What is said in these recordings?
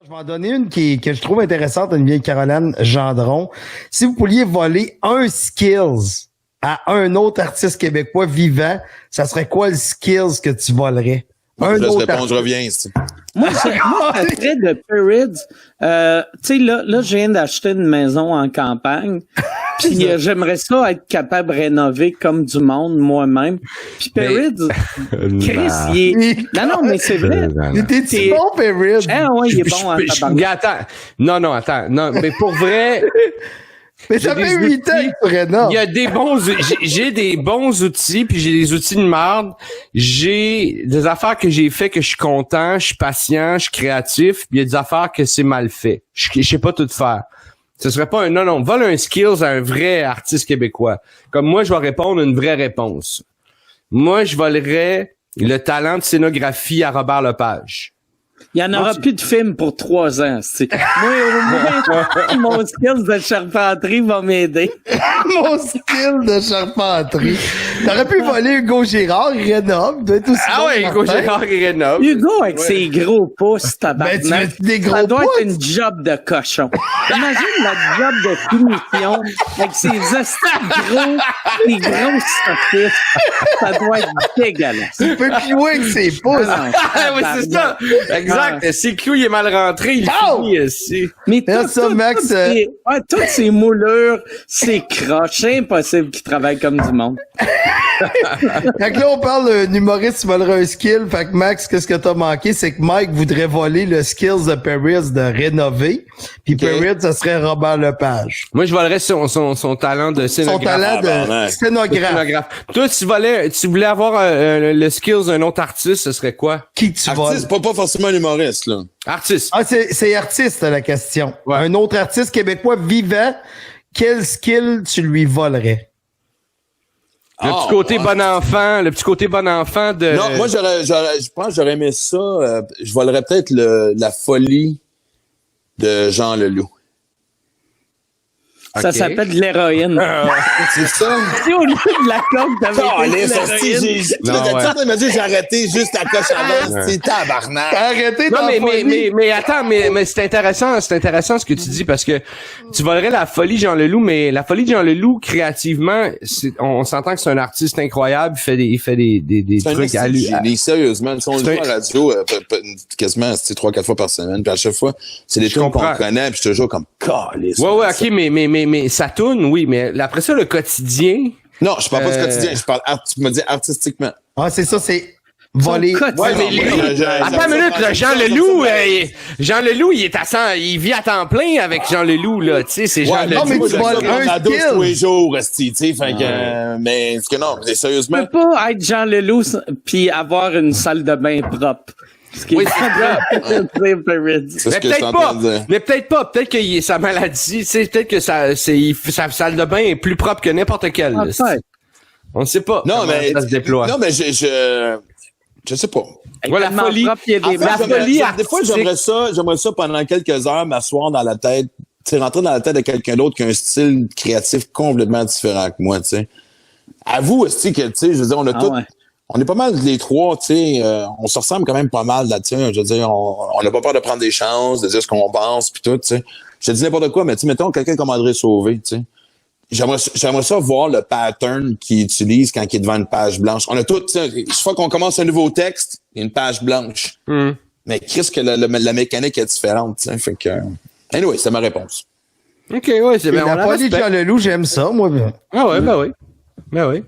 Je vais en donner une que je trouve intéressante, une vieille Caroline Gendron. Si vous pouviez voler un skills à un autre artiste québécois vivant, ça serait quoi le skills que tu volerais? Je laisse répondre, je reviens. Moi, ça serait de Perrids. Tu sais, là, je viens d'acheter une maison en campagne. Puis j'aimerais ça être capable de rénover comme du monde moi-même. Puis Perrids, Chris, il est... Non, mais c'est vrai. T'es bon, Perrids? Ah ouais, il est bon en tabarnak. Attends. Non, mais pour vrai... Mais ça fait 8 ans que tu rénoves. Il y a des bons, j'ai des bons outils, puis j'ai des outils de merde. J'ai des affaires que j'ai fait que je suis content, je suis patient, je suis créatif, puis il y a des affaires que c'est mal fait. Je sais pas tout faire. Ce serait pas un non, vole un skills à un vrai artiste québécois. Comme moi, je vais répondre une vraie réponse. Moi, je volerais le talent de scénographie à Robert Lepage. Il y en aura plus de films pour 3 ans. Moi, au moins, mon skill de charpenterie va m'aider. Mon skill de charpenterie. T'aurais pu voler Hugo Girard, il rénove. Hugo Girard, il rénove. Hugo, avec ses gros pouces, tabarnak, ça doit être une job de cochon. Imagine la job de finition avec ses gros saucisses. Ça doit être dégueulasse. Il peut plus loin que ses pouces. Oui, c'est ça. Exact. Si le clou il est mal rentré, il finit ici. Mais toutes ces moulures, c'est croche. C'est impossible qu'il travaille comme du monde. Fait que là, on parle d'un humoriste qui volerait un skill. Fait que Max, qu'est-ce que t'as manqué? C'est que Mike voudrait voler le skills de Perrids de rénover. Puis Perrids, ça serait Robert Lepage. Moi, je volerais son talent de scénographe. Son talent de scénographe. Toi, tu voulais avoir le skills d'un autre artiste, ce serait quoi? Qui tu voles? Artiste, pas forcément un humoriste, là. Artiste. Ah, c'est artiste, la question. Ouais. Un autre artiste québécois vivant, quel skill tu lui volerais? Le petit côté bon enfant de... Non, moi, je pense que j'aurais aimé ça. Je volerais peut-être la folie de Jean Leloup. Ça s'appelle de l'héroïne. C'est ça? Si au lieu de la coke, t'avais été de l'héroïne. Il m'a dit j'ai arrêté juste à coche avant. C'est tabarnak. T'as arrêté Non, mais attends, mais c'est intéressant ce que tu dis parce que tu volerais la folie Jean Leloup, mais la folie de Jean Leloup, créativement, on s'entend que c'est un artiste incroyable, il fait des trucs à lui. Sérieusement, on le voit à la radio quasiment 3-4 fois par semaine, puis à chaque fois, c'est des trucs qu'on connaît, puis je suis toujours comme calisse. Ouais, ok, mais ça tourne, oui, mais après ça, le quotidien. Non, je parle pas du quotidien, je parle, tu me dis artistiquement. Ah, c'est ça, c'est voler. Ouais, mais attends une minute, là, Jean Leloup, il vit à temps plein avec Jean Leloup, là, tu sais, c'est Jean Leloup. Non, mais tu voles un skill. tous les jours, tu sais, fait que, mais, non, sérieusement. Tu peux pas être Jean Leloup pis avoir une salle de bain propre. Oui, c'est peut-être pas. Mais peut-être pas. Peut-être que sa maladie, tu sais, peut-être que sa salle de bain est plus propre que n'importe quelle. On ne sait pas. Non, mais ça se déploie. Non, mais je sais pas. Voilà, la folie. Des fois, j'aimerais ça pendant quelques heures m'asseoir dans la tête, tu sais, rentrer dans la tête de quelqu'un d'autre qui a un style créatif complètement différent que moi, tu sais. Avoue aussi que, tu sais, je veux dire, on est pas mal les trois, tu sais, on se ressemble quand même pas mal là-dessus. Je veux dire, on n'a pas peur de prendre des chances, de dire ce qu'on pense, puis tout, tu sais. Je te dis n'importe quoi, mais tu sais, mettons quelqu'un comme André Sauvé, tu sais. J'aimerais ça voir le pattern qu'il utilise quand il est devant une page blanche. On a tout, tu sais, chaque fois qu'on commence un nouveau texte, il y a une page blanche. Mais qu'est-ce que la mécanique est différente, tu sais. Fait que, anyway, c'est ma réponse. OK, ouais, c'est bien. La folie de Jean Leloup, j'aime ça, moi. Ah ouais, ben oui.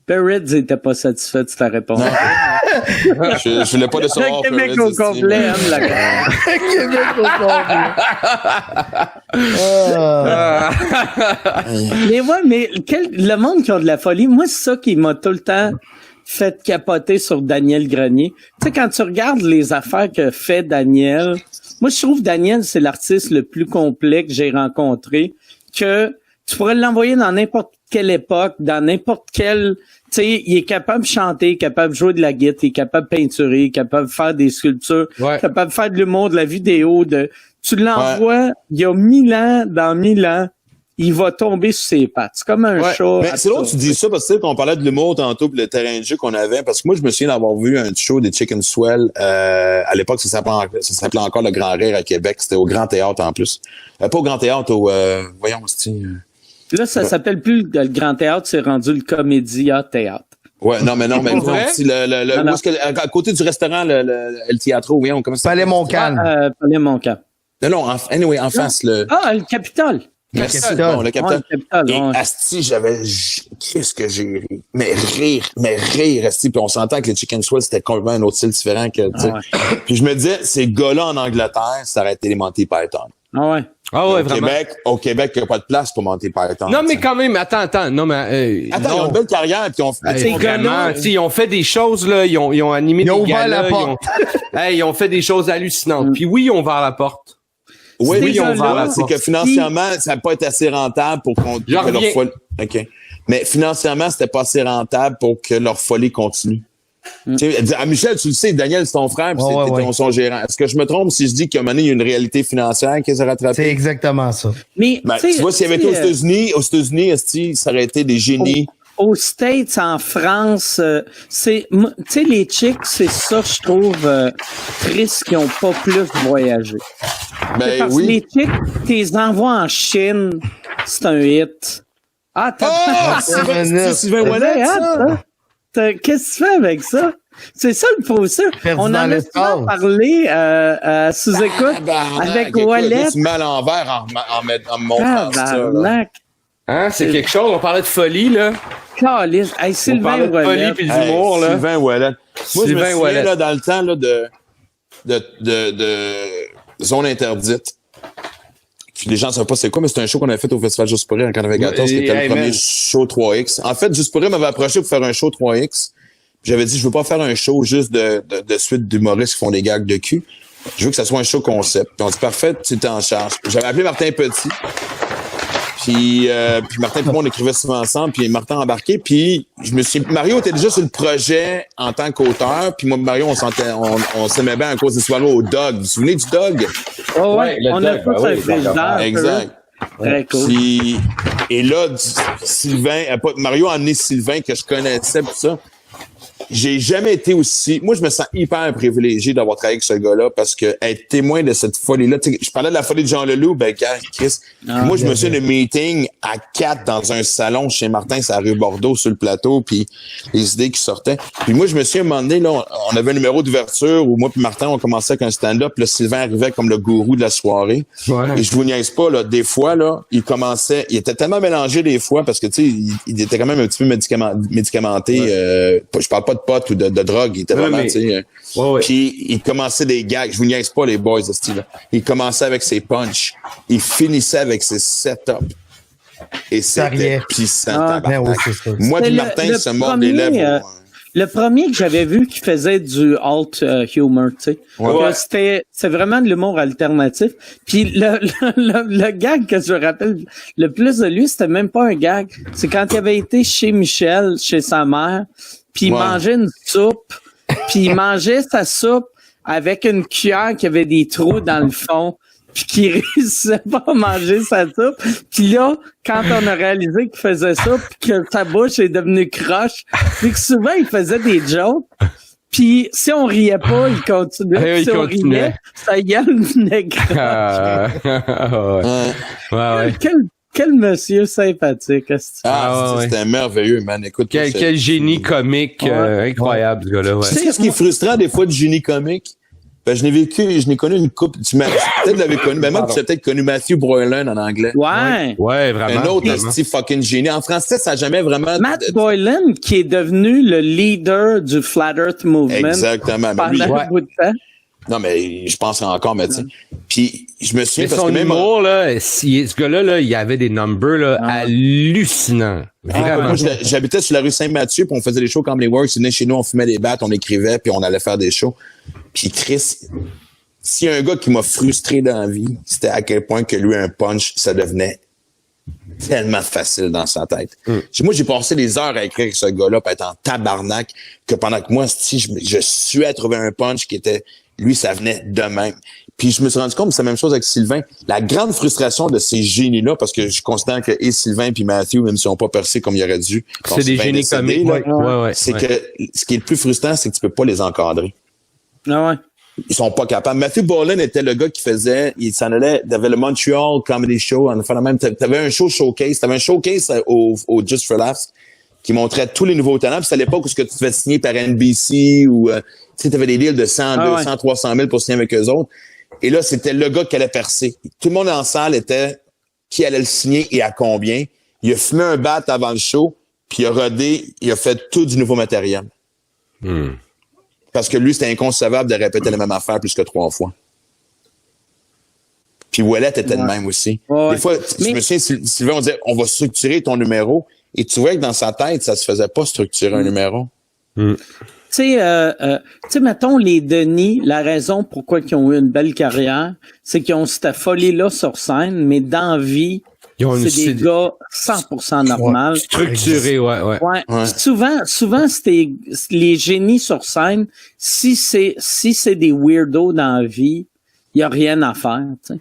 Perrids était pas satisfait de ta réponse. Je voulais pas le savoir. Le Québec au complet aime la Québec au complet. Mais ouais, mais le monde qui a de la folie, moi, c'est ça qui m'a tout le temps fait capoter sur Daniel Grenier. Tu sais, quand tu regardes les affaires que fait Daniel, moi, je trouve que Daniel, c'est l'artiste le plus complet que j'ai rencontré, que tu pourrais l'envoyer dans n'importe quelle époque, dans n'importe quelle... Tu sais, il est capable de chanter, capable de jouer de la guitare, il est capable de peinturer, capable de faire des sculptures, capable de faire de l'humour, de la vidéo. Tu l'envoies il y a 1000 ans, dans 1000 ans, il va tomber sur ses pattes. C'est comme un chat. Mais c'est l'autre, tu dis ça, parce que qu'on parlait de l'humour tantôt, pis le terrain de jeu qu'on avait, parce que moi, je me souviens d'avoir vu un show des Chicken Swell, à l'époque, ça s'appelait encore le Grand Rire à Québec. C'était au Grand Théâtre, en plus. Pas au Grand Théâtre, voyons, Là, ça s'appelle plus le Grand Théâtre, c'est rendu le Comédia Théâtre. Ouais, non, mais vrai? où est-ce que, à côté du restaurant, le Teatro, voyons, comment ça Palais Montcalm. Palais Montcalm. Non, en face, le Capitole. Le Capitole. Le Capitole. Ouais, le Capitole, Et ouais. asti, qu'est-ce que j'ai ri. Mais rire, asti. Puis on s'entend que les Chicken Swell, c'était complètement un autre style différent que, tu sais. Puis je me disais, ces gars-là en Angleterre, ça aurait été les Monty Python. Ah ouais. Ah ouais, vraiment. Au Québec, il n'y a pas de place pour Monty Python. Non, mais quand même, attends, non, mais, Attends, ils ont une belle carrière, puis vraiment, ils ont fait des choses, là, ils ont animé Ils ont des ouvert galas, la porte. ils ont fait des choses hallucinantes. Puis oui, ils ont ouvert la porte. Oui, Ces ils ont gars-là, ouvert la porte. C'est que financièrement, ça n'a pas été assez rentable pour que leur folie. OK. Mais financièrement, c'était pas assez rentable pour que leur folie continue. Tu sais, Michel, tu le sais, Daniel, c'est ton frère, puis c'était son gérant. Est-ce que je me trompe si je dis qu'à un moment donné, il y a une réalité financière qui s'est rattrapée? C'est exactement ça. Mais, tu vois, s'il y avait été aux États-Unis, ça aurait été des génies. Aux States, en France, tu sais, les chicks, c'est ça, je trouve, triste qu'ils n'ont pas plus voyagé. Ben parce oui. que les chicks, t'es envoies en Chine, c'est un hit. Ah, c'est Sylvain Ouellet, ça? Qu'est-ce que tu fais avec ça? C'est ça le procès. On en a souvent parlé sous-écoute avec Ouellet. Tu mets à l'envers en me montrant ça. Hein, c'est quelque chose. On parlait de folie, là. Calice. Hey, Sylvain Ouellet. On parlait de folie puis d'humour, là. Sylvain Ouellet. Moi, je me souviens, là, dans le temps, là, de zone interdite. Puis les gens ne savent pas c'est quoi, mais c'est un show qu'on avait fait au Festival Juste pour rire en 94, qui était le premier show 3X. En fait, Juste pour rire m'avait approché pour faire un show 3X. J'avais dit, je veux pas faire un show juste de suite d'humoristes qui font des gags de cul. Je veux que ça soit un show concept. Puis on dit, parfait, tu étais en charge. J'avais appelé Martin Petit. Puis Martin et moi, on écrivait souvent ensemble, puis Martin embarqué, puis Mario était déjà sur le projet en tant qu'auteur, puis moi Mario, on s'aimait bien à cause des soirées au Dog. Vous vous souvenez du Dog? Oh ouais, on a tous un président. Exact. Très cool. Puis, et là, Mario a amené Sylvain, que je connaissais, pis ça. J'ai jamais été aussi... Moi, je me sens hyper privilégié d'avoir travaillé avec ce gars-là parce que être témoin de cette folie-là... Je parlais de la folie de Jean Leloup, ben, Chris... moi, je me souviens de meeting à 4 dans un salon chez Martin, c'est à rue Bordeaux, sur le plateau, puis les idées qui sortaient. Puis moi, je me souviens, à un moment donné, là, on avait un numéro d'ouverture où moi puis Martin, on commençait avec un stand-up, là, Sylvain arrivait comme le gourou de la soirée. Ouais. Et je vous niaise pas, là, des fois, là, il était tellement mélangé des fois parce que, tu sais, il était quand même un petit peu médicamenté. Ouais. Je parle pas de potes ou de drogue, il était vraiment, tu sais. Puis il commençait des gags, je vous niaise pas les boys de ce style-là. Il commençait avec ses punchs, il finissait avec ses setups. Et c'était puissant. Moi puis Martin se mord les lèvres. Le premier que j'avais vu qui faisait du alt humor, tu sais. C'est vraiment de l'humour alternatif. Puis le gag que je me rappelle le plus de lui, c'était même pas un gag. C'est quand il avait été chez Michel, chez sa mère, puis il mangeait une soupe, puis il mangeait sa soupe avec une cuillère qui avait des trous dans le fond, puis qu'il réussissait pas à manger sa soupe. Puis là, quand on a réalisé qu'il faisait ça, puis que sa bouche est devenue croche, puis que souvent il faisait des jokes, puis si on riait pas, il continuait. Si on riait, sa gueule venait croche. Quel monsieur sympathique. C'était merveilleux, man. Écoute, quel génie comique incroyable, ce gars-là. Ouais. Tu sais ce qui est frustrant des fois du génie comique? Ben, je n'ai connu une couple. Tu peut-être l'avais connu. Ben, moi, tu as peut-être connu Matthew Boylan en anglais. Ouais. Ouais, vraiment. Un autre fucking génie. En français, ça n'a jamais vraiment... Matt Boylan, qui est devenu le leader du Flat Earth Movement. Exactement. Pendant un bout de temps. Non, mais je pense encore, mais tu sais. Puis, je me souviens parce que même... humour, là, ce gars-là, là, il y avait des numbers, là, hallucinants. Vraiment. Moi, j'habitais sur la rue Saint-Mathieu, puis on faisait des shows comme les Works. Ils venaient chez nous, on fumait des battes, on écrivait, puis on allait faire des shows. Puis Chris, s'il y a un gars qui m'a frustré dans la vie, c'était à quel point que lui, un punch, ça devenait tellement facile dans sa tête. Moi, j'ai passé des heures à écrire avec ce gars-là, puis être en tabarnak, que pendant que moi, si je suis à trouver un punch qui était... Lui, ça venait de même. Puis je me suis rendu compte que c'est la même chose avec Sylvain. La grande frustration de ces génies-là, parce que je considère que et Sylvain puis Matthew, même s'ils n'ont pas percé comme ils auraient dû, C'est des génies comiques. Ouais. C'est que ce qui est le plus frustrant, c'est que tu peux pas les encadrer. Ah ouais. Ils sont pas capables. Matthew Bolan était le gars qui il s'en allait, t'avais le Montreal Comedy Show, en fait même, t'avais un showcase au Just for Laughs qui montrait tous les nouveaux talents. Puis c'est à l'époque où ce que tu te fais signer par NBC ou, tu sais, t'avais des deals de 100, 200, 300 000 pour signer avec eux autres. Et là, c'était le gars qui allait percer. Tout le monde en salle était qui allait le signer et à combien. Il a fumé un bat avant le show, puis il a rodé, il a fait tout du nouveau matériel. Parce que lui, c'était inconcevable de répéter la même affaire plus que 3 fois. Puis Ouellette était de même aussi. Des fois, je me souviens, Sylvain, on disait, on va structurer ton numéro. Et tu vois que dans sa tête, ça se faisait pas structurer un numéro. Tu sais, mettons, les Denis, la raison pourquoi ils ont eu une belle carrière, c'est qu'ils ont cette folie-là sur scène, mais dans la vie, c'est des gars 100% normal. Structurés, ouais. Souvent, c'était les génies sur scène, si c'est des weirdos dans la vie, il y a rien à faire, tu sais.